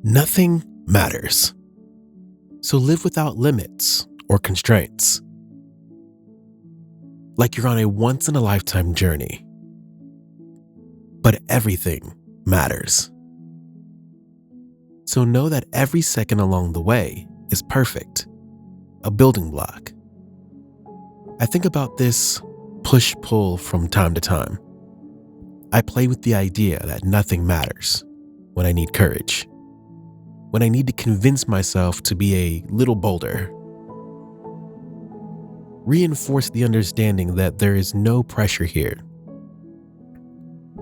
Nothing matters. So live without limits or constraints. Like you're on a once-in-a-lifetime journey. But everything matters. So know that every second along the way is perfect, a building block. I think about this push-pull from time to time. I play with the idea that nothing matters when I need courage, when I need to convince myself to be a little bolder. Reinforce the understanding that there is no pressure here.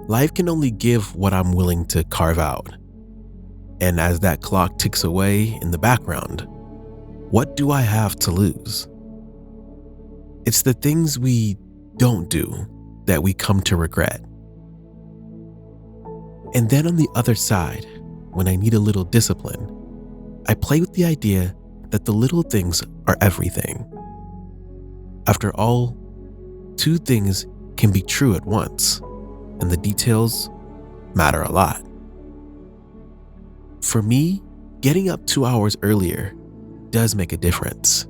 Life can only give what I'm willing to carve out. And as that clock ticks away in the background, what do I have to lose? It's the things we don't do that we come to regret. And then on the other side, when I need a little discipline, I play with the idea that the little things are everything. After all, two things can be true at once, and the details matter a lot. For me, getting up 2 hours earlier does make a difference.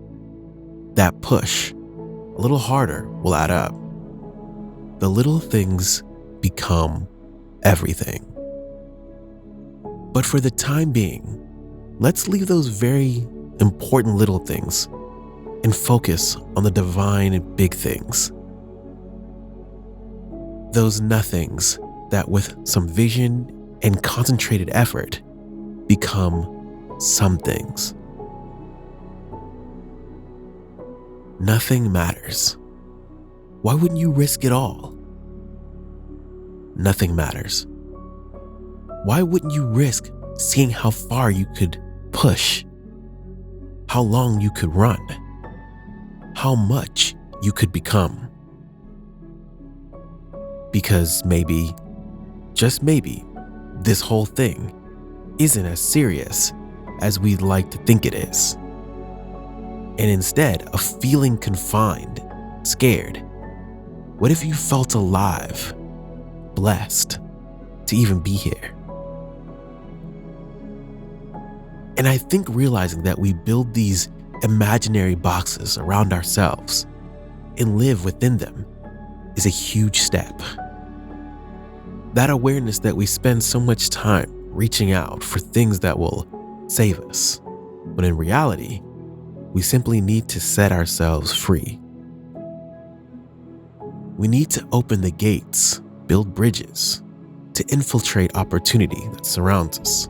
That push, a little harder, will add up. The little things become everything. But for the time being, let's leave those very important little things and focus on the divine and big things. Those nothings that with some vision and concentrated effort become some things. Nothing matters. Why wouldn't you risk it all? Nothing matters. Why wouldn't you risk seeing how far you could push? How long you could run? How much you could become? Because maybe, just maybe, this whole thing isn't as serious as we'd like to think it is. And instead of feeling confined, scared, what if you felt alive, blessed to even be here? And I think realizing that we build these imaginary boxes around ourselves and live within them is a huge step. That awareness that we spend so much time reaching out for things that will save us, when in reality, we simply need to set ourselves free. We need to open the gates, build bridges, to infiltrate opportunity that surrounds us.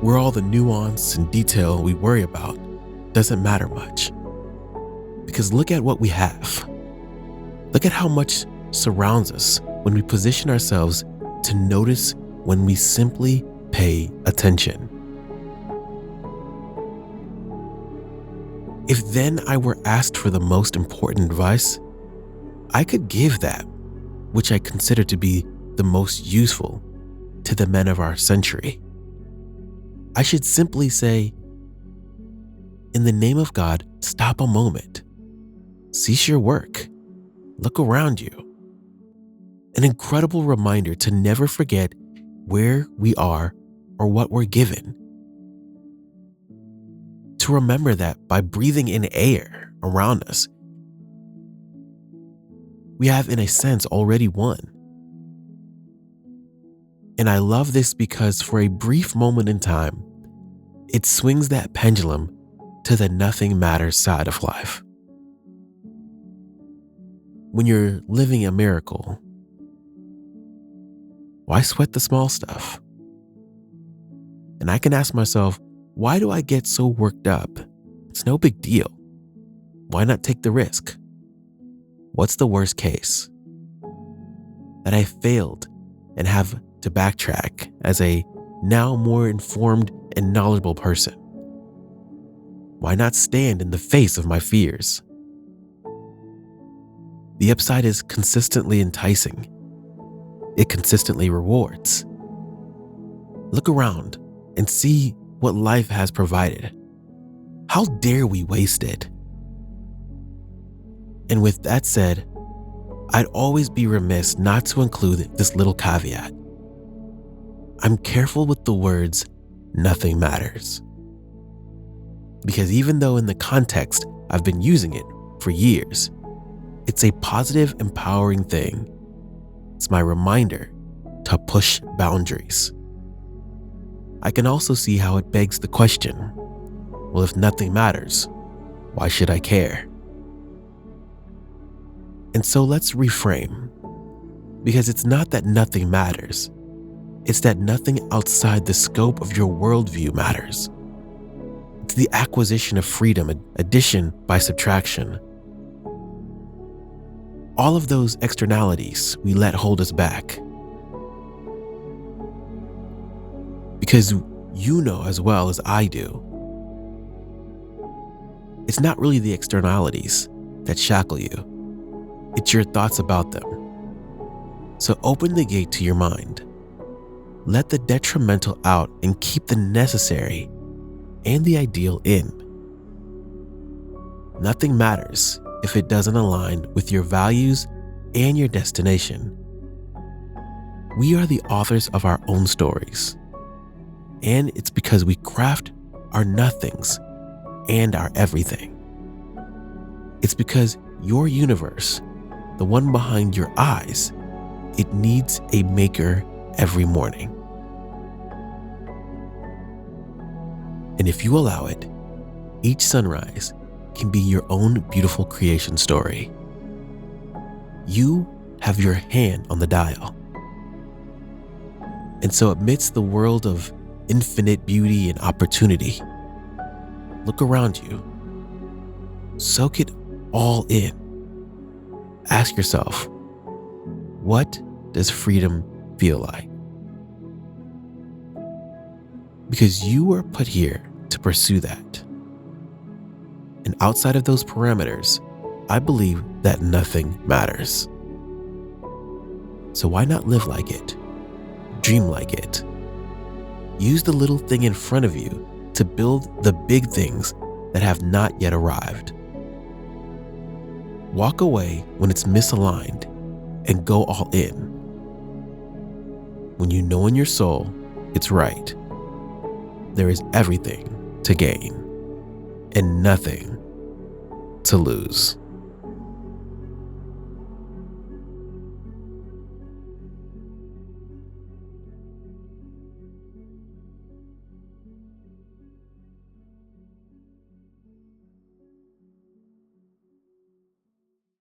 Where all the nuance and detail we worry about doesn't matter much. Because look at what we have. Look at how much surrounds us when we position ourselves to notice when we simply pay attention. If then I were asked for the most important advice, I could give that, which I consider to be the most useful to the men of our century. I should simply say, in the name of God, stop a moment. Cease your work. Look around you. An incredible reminder to never forget where we are or what we're given. To remember that by breathing in air around us, we have in a sense already won. And I love this because for a brief moment in time, it swings that pendulum to the nothing matters side of life. When you're living a miracle, why sweat the small stuff? And I can ask myself, why do I get so worked up? It's no big deal. Why not take the risk? What's the worst case? That I failed and have to backtrack as a now more informed and knowledgeable person. Why not stand in the face of my fears? The upside is consistently enticing. It consistently rewards. Look around and see what life has provided. How dare we waste it? And with that said, I'd always be remiss not to include this little caveat. I'm careful with the words, nothing matters. Because even though in the context I've been using it for years, it's a positive, empowering thing. It's my reminder to push boundaries. I can also see how it begs the question, well, if nothing matters, why should I care? And so let's reframe, because it's not that nothing matters. It's that nothing outside the scope of your worldview matters. It's the acquisition of freedom, addition by subtraction. All of those externalities we let hold us back. Because you know as well as I do, it's not really the externalities that shackle you. It's your thoughts about them. So open the gate to your mind. Let the detrimental out and keep the necessary and the ideal in. Nothing matters if it doesn't align with your values and your destination. We are the authors of our own stories. And it's because we craft our nothings and our everything. It's because your universe, the one behind your eyes, it needs a maker every morning. And if you allow it, each sunrise can be your own beautiful creation story. You have your hand on the dial. And so amidst the world of infinite beauty and opportunity, look around you. Soak it all in. Ask yourself, what does freedom feel like? Because you were put here to pursue that. And outside of those parameters, I believe that nothing matters. So why not live like it? Dream like it. Use the little thing in front of you to build the big things that have not yet arrived. Walk away when it's misaligned and go all in. When you know in your soul it's right, there is everything to gain and nothing to lose.